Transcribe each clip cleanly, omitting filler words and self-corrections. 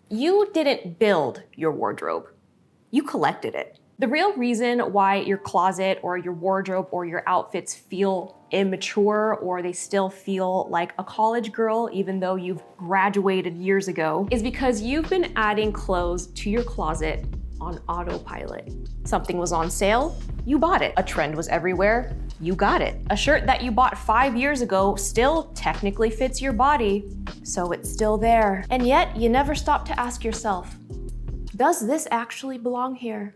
You didn't build your wardrobe, you collected it. The real reason why your closet or your wardrobe or your outfits feel immature or they still feel like a college girl even though you've graduated years ago is because you've been adding clothes to your closet on autopilot. Something was on sale, you bought it. A trend was everywhere, you got it. A shirt that you bought 5 years ago still technically fits your body, so it's still there. And yet you never stop to ask yourself, does this actually belong here?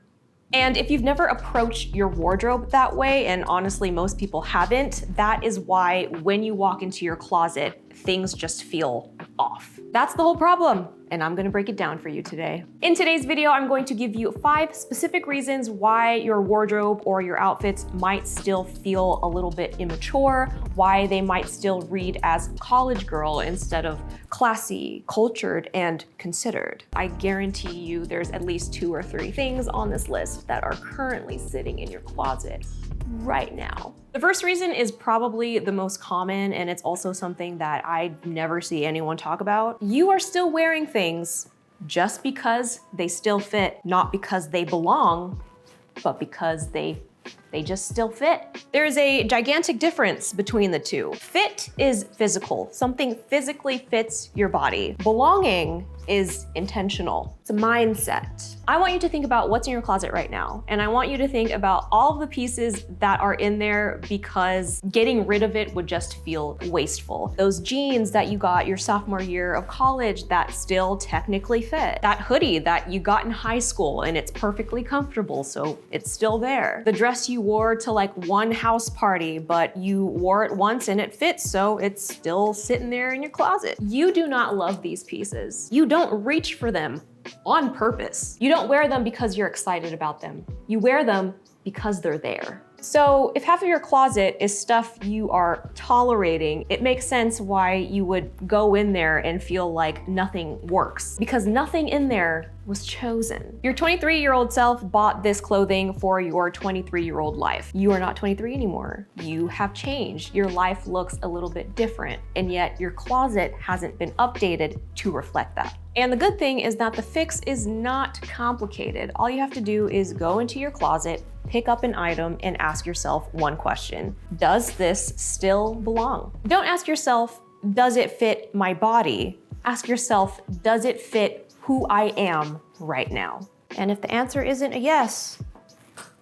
And if you've never approached your wardrobe that way, and honestly most people haven't, that is why when you walk into your closet, things just feel off. That's the whole problem, and I'm gonna break it down for you today. In today's video, I'm going to give you 5 specific reasons why your wardrobe or your outfits might still feel a little bit immature, why they might still read as college girl instead of classy, cultured, and considered. I guarantee you there's at least 2 or 3 things on this list that are currently sitting in your closet right now. The first reason is probably the most common, and it's also something that I never see anyone talk about. You are still wearing things just because they still fit, not because they belong, but because they just still fit. There's a gigantic difference between the two. Fit is physical. Something physically fits your body. Belonging is intentional. It's a mindset. I want you to think about what's in your closet right now, and I want you to think about all of the pieces that are in there because getting rid of it would just feel wasteful. Those jeans that you got your sophomore year of college that still technically fit. That hoodie that you got in high school and it's perfectly comfortable, so it's still there. The dress you wore to like one house party, but you wore it once and it fits, so it's still sitting there in your closet. You do not love these pieces. You don't reach for them on purpose. You don't wear them because you're excited about them. You wear them because they're there. So if half of your closet is stuff you are tolerating, it makes sense why you would go in there and feel like nothing works, because nothing in there was chosen. Your 23-year-old self bought this clothing for your 23-year-old life. You are not 23 anymore. You have changed. Your life looks a little bit different, and yet your closet hasn't been updated to reflect that. And the good thing is that the fix is not complicated. All you have to do is go into your closet, pick up an item, and ask yourself one question. Does this still belong? Don't ask yourself, does it fit my body? Ask yourself, does it fit who I am right now? And if the answer isn't a yes,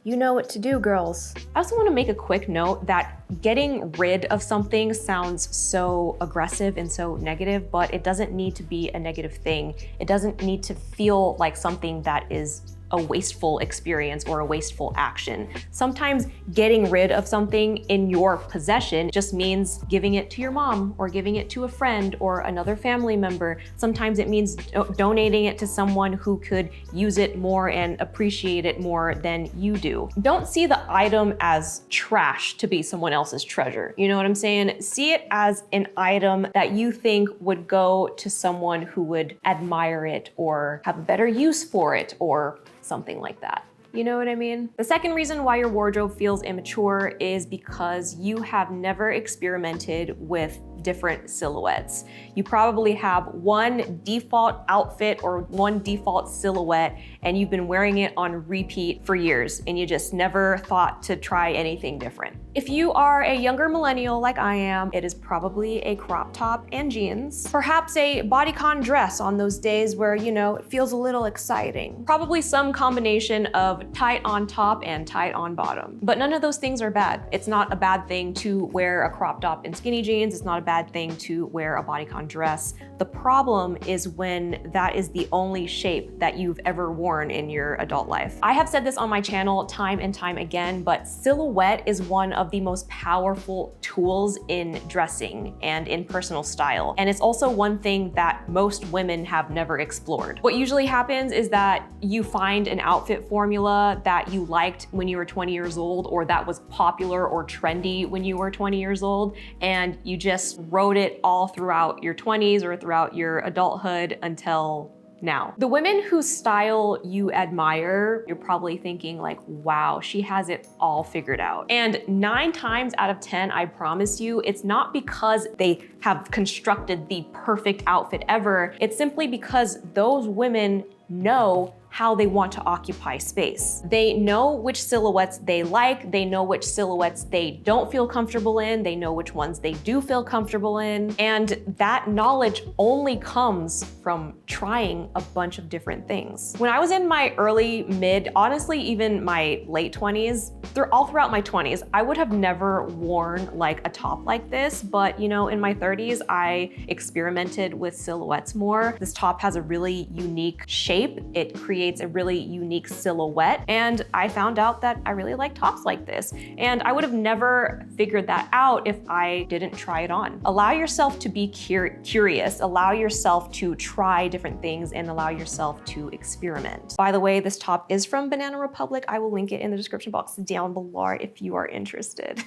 you know what to do, girls. I also want to make a quick note that getting rid of something sounds so aggressive and so negative, but it doesn't need to be a negative thing. It doesn't need to feel like something that is a wasteful experience or a wasteful action. Sometimes getting rid of something in your possession just means giving it to your mom or giving it to a friend or another family member. Sometimes it means donating it to someone who could use it more and appreciate it more than you do. Don't see the item as trash to be someone else's treasure. You know what I'm saying? See it as an item that you think would go to someone who would admire it or have a better use for it or something like that. You know what I mean? The second reason why your wardrobe feels immature is because you have never experimented with different silhouettes. You probably have one default outfit or one default silhouette, and you've been wearing it on repeat for years, and you just never thought to try anything different. If you are a younger millennial like I am, it is probably a crop top and jeans, perhaps a bodycon dress on those days where, you know, it feels a little exciting. Probably some combination of tight on top and tight on bottom. But none of those things are bad. It's not a bad thing to wear a crop top and skinny jeans. It's not a bad thing to wear a bodycon dress. The problem is when that is the only shape that you've ever worn in your adult life. I have said this on my channel time and time again, but silhouette is one of the most powerful tools in dressing and in personal style. And it's also one thing that most women have never explored. What usually happens is that you find an outfit formula that you liked when you were 20 years old, or that was popular or trendy when you were 20 years old, and you just rode it all throughout your 20s or throughout your adulthood until now. The women whose style you admire, you're probably thinking like, wow, she has it all figured out. And 9 times out of 10, I promise you, it's not because they have constructed the perfect outfit ever. It's simply because those women know how they want to occupy space. They know which silhouettes they like, they know which silhouettes they don't feel comfortable in, they know which ones they do feel comfortable in, and that knowledge only comes from trying a bunch of different things. When I was in my early, mid, honestly even my late 20s, all throughout my 20s, I would have never worn like a top like this, but you know, in my 30s, I experimented with silhouettes more. This top has a really unique shape. It creates a really unique silhouette, and I found out that I really like tops like this. And I would have never figured that out if I didn't try it on. Allow yourself to be curious, allow yourself to try different things, and allow yourself to experiment. By the way, this top is from Banana Republic. I will link it in the description box down below if you are interested.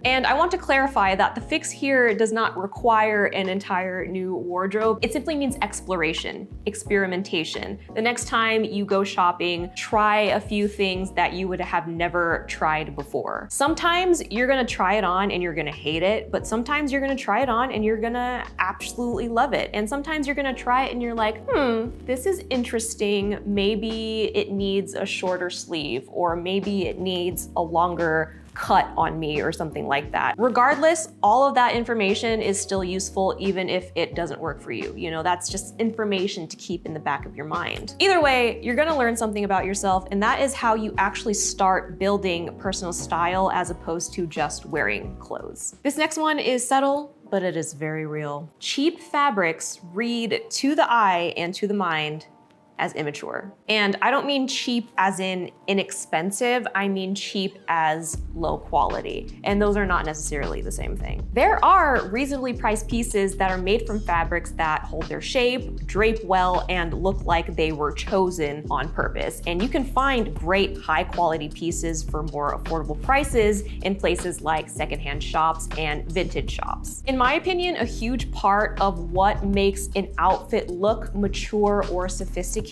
And I want to clarify that the fix here does not require an entire new wardrobe. It simply means exploration, experimentation. The next time you go shopping, try a few things that you would have never tried before. Sometimes you're gonna try it on and you're gonna hate it, but sometimes you're gonna try it on and you're gonna absolutely love it. And sometimes you're gonna try it and you're like, this is interesting. Maybe it needs a shorter sleeve, or maybe it needs a longer cut on me or something like that. Regardless, all of that information is still useful even if it doesn't work for you. You know, that's just information to keep in the back of your mind. Either way, you're gonna learn something about yourself, and that is how you actually start building personal style as opposed to just wearing clothes. This next one is subtle, but it is very real. Cheap fabrics read to the eye and to the mind as immature. And I don't mean cheap as in inexpensive, I mean cheap as low quality. And those are not necessarily the same thing. There are reasonably priced pieces that are made from fabrics that hold their shape, drape well, and look like they were chosen on purpose. And you can find great high quality pieces for more affordable prices in places like secondhand shops and vintage shops. In my opinion, a huge part of what makes an outfit look mature or sophisticated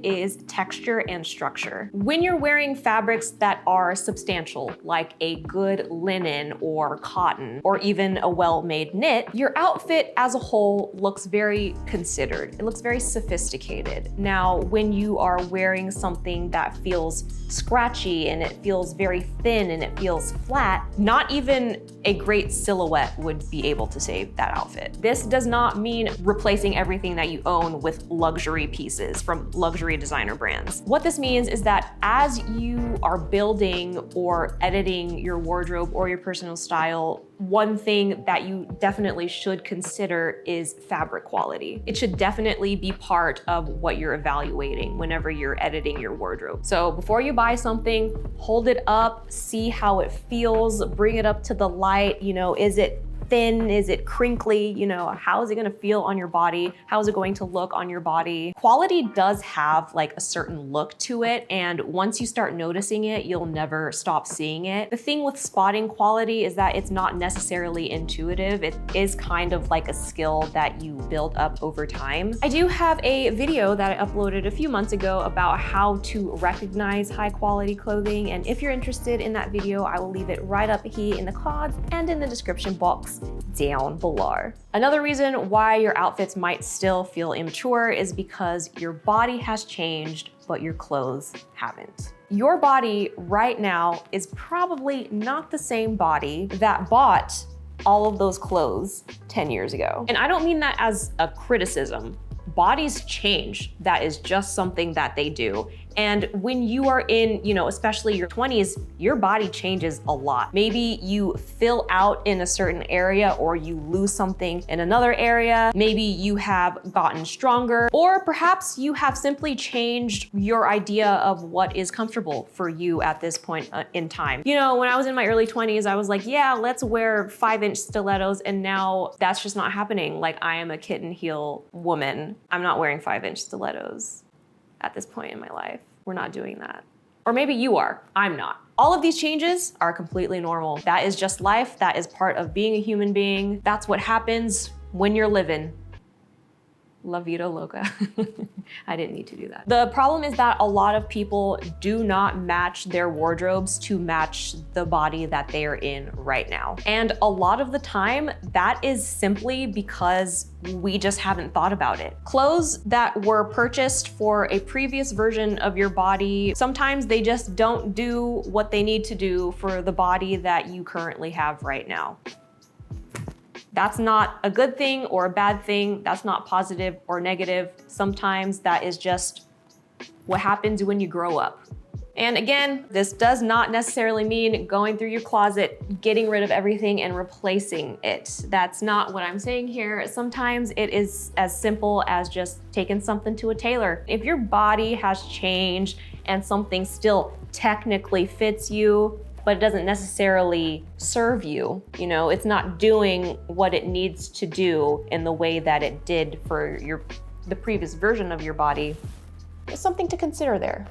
is texture and structure. When you're wearing fabrics that are substantial, like a good linen or cotton, or even a well-made knit, your outfit as a whole looks very considered. It looks very sophisticated. Now, when you are wearing something that feels scratchy and it feels very thin and it feels flat, not even a great silhouette would be able to save that outfit. This does not mean replacing everything that you own with luxury pieces from luxury designer brands. What this means is that as you are building or editing your wardrobe or your personal style, one thing that you definitely should consider is fabric quality. It should definitely be part of what you're evaluating whenever you're editing your wardrobe. So before you buy something, hold it up, see how it feels, bring it up to the light. You know, is it thin? Is it crinkly? You know, how is it gonna feel on your body? How is it going to look on your body? Quality does have like a certain look to it, and once you start noticing it, you'll never stop seeing it. The thing with spotting quality is that it's not necessarily intuitive. It is kind of like a skill that you build up over time. I do have a video that I uploaded a few months ago about how to recognize high quality clothing, and if you're interested in that video, I will leave it right up here in the cards and in the description box down below. Another reason why your outfits might still feel immature is because your body has changed, but your clothes haven't. Your body right now is probably not the same body that bought all of those clothes 10 years ago. And I don't mean that as a criticism. Bodies change. That is just something that they do. And when you are in, you know, especially your 20s, your body changes a lot. Maybe you fill out in a certain area, or you lose something in another area. Maybe you have gotten stronger, or perhaps you have simply changed your idea of what is comfortable for you at this point in time. You know, when I was in my early 20s, I was like, yeah, let's wear 5-inch stilettos. And now that's just not happening. Like, I am a kitten heel woman. I'm not wearing 5-inch stilettos at this point in my life. We're not doing that. Or maybe you are, I'm not. All of these changes are completely normal. That is just life. That is part of being a human being. That's what happens when you're living. La vida loca. I didn't need to do that. The problem is that a lot of people do not match their wardrobes to match the body that they are in right now. And a lot of the time, that is simply because we just haven't thought about it. Clothes that were purchased for a previous version of your body, sometimes they just don't do what they need to do for the body that you currently have right now. That's not a good thing or a bad thing. That's not positive or negative. Sometimes that is just what happens when you grow up. And again, this does not necessarily mean going through your closet, getting rid of everything and replacing it. That's not what I'm saying here. Sometimes it is as simple as just taking something to a tailor. If your body has changed and something still technically fits you, but it doesn't necessarily serve you, you know, it's not doing what it needs to do in the way that it did for the previous version of your body, there's something to consider there.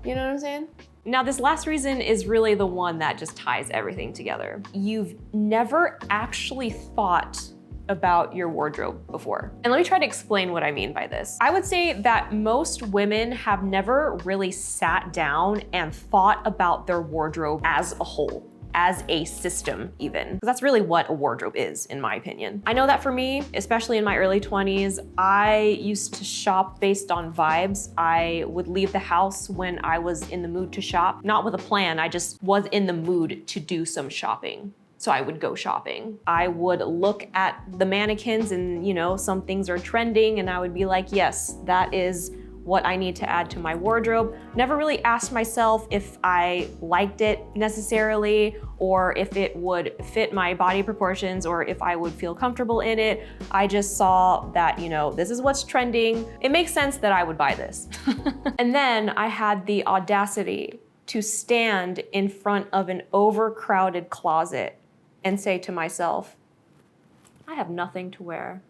You know what I'm saying? Now, this last reason is really the one that just ties everything together. You've never actually thought about your wardrobe before. And let me try to explain what I mean by this. I would say that most women have never really sat down and thought about their wardrobe as a whole, as a system even. Because that's really what a wardrobe is, in my opinion. I know that for me, especially in my early 20s, I used to shop based on vibes. I would leave the house when I was in the mood to shop, not with a plan, I just was in the mood to do some shopping. So I would go shopping. I would look at the mannequins and, you know, some things are trending and I would be like, yes, that is what I need to add to my wardrobe. Never really asked myself if I liked it necessarily or if it would fit my body proportions or if I would feel comfortable in it. I just saw that, you know, this is what's trending. It makes sense that I would buy this. And then I had the audacity to stand in front of an overcrowded closet and say to myself, I have nothing to wear.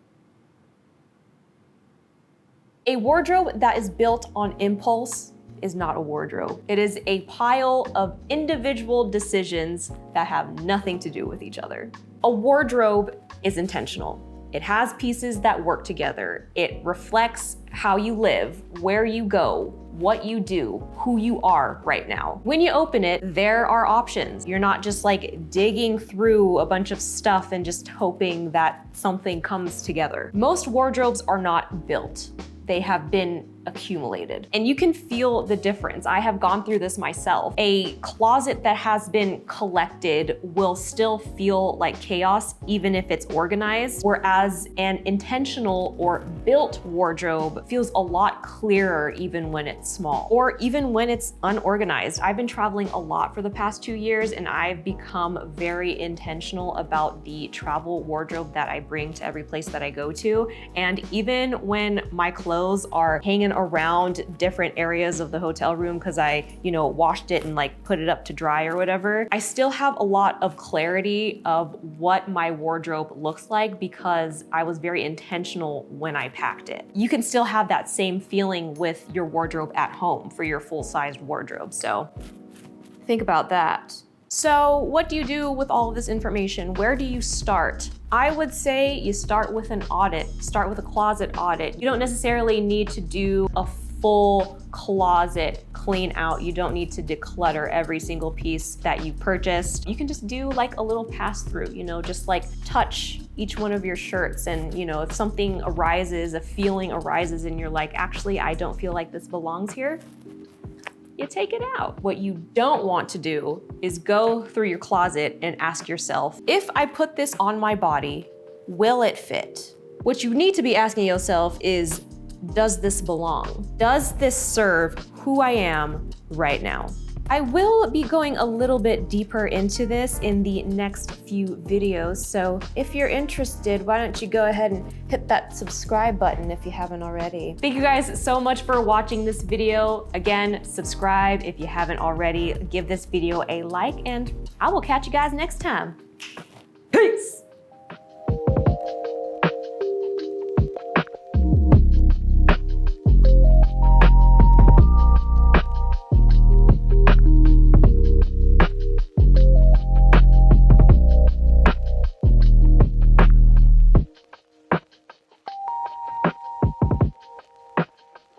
A wardrobe that is built on impulse is not a wardrobe. It is a pile of individual decisions that have nothing to do with each other. A wardrobe is intentional. It has pieces that work together. It reflects how you live, where you go, what you do, who you are right now. When you open it, there are options. You're not just like digging through a bunch of stuff and just hoping that something comes together. Most wardrobes are not built. They have been accumulated. And you can feel the difference. I have gone through this myself. A closet that has been collected will still feel like chaos even if it's organized, whereas an intentional or built wardrobe feels a lot clearer even when it's small or even when it's unorganized. I've been traveling a lot for the past 2 years and I've become very intentional about the travel wardrobe that I bring to every place that I go to. And even when my clothes are hanging around different areas of the hotel room because I, you know, washed it and like put it up to dry or whatever, I still have a lot of clarity of what my wardrobe looks like because I was very intentional when I packed it. You can still have that same feeling with your wardrobe at home for your full-sized wardrobe. So think about that. So what do you do with all of this information? Where do you start? I would say you start with an audit, start with a closet audit. You don't necessarily need to do a full closet clean out. You don't need to declutter every single piece that you purchased. You can just do like a little pass through, you know, just like touch each one of your shirts. And, you know, if something arises, a feeling arises and you're like, actually, I don't feel like this belongs here, you take it out. What you don't want to do is go through your closet and ask yourself, if I put this on my body, will it fit? What you need to be asking yourself is, does this belong? Does this serve who I am right now? I will be going a little bit deeper into this in the next few videos, so if you're interested, why don't you go ahead and hit that subscribe button if you haven't already. Thank you guys so much for watching this video. Again, subscribe if you haven't already. Give this video a like, and I will catch you guys next time. Peace!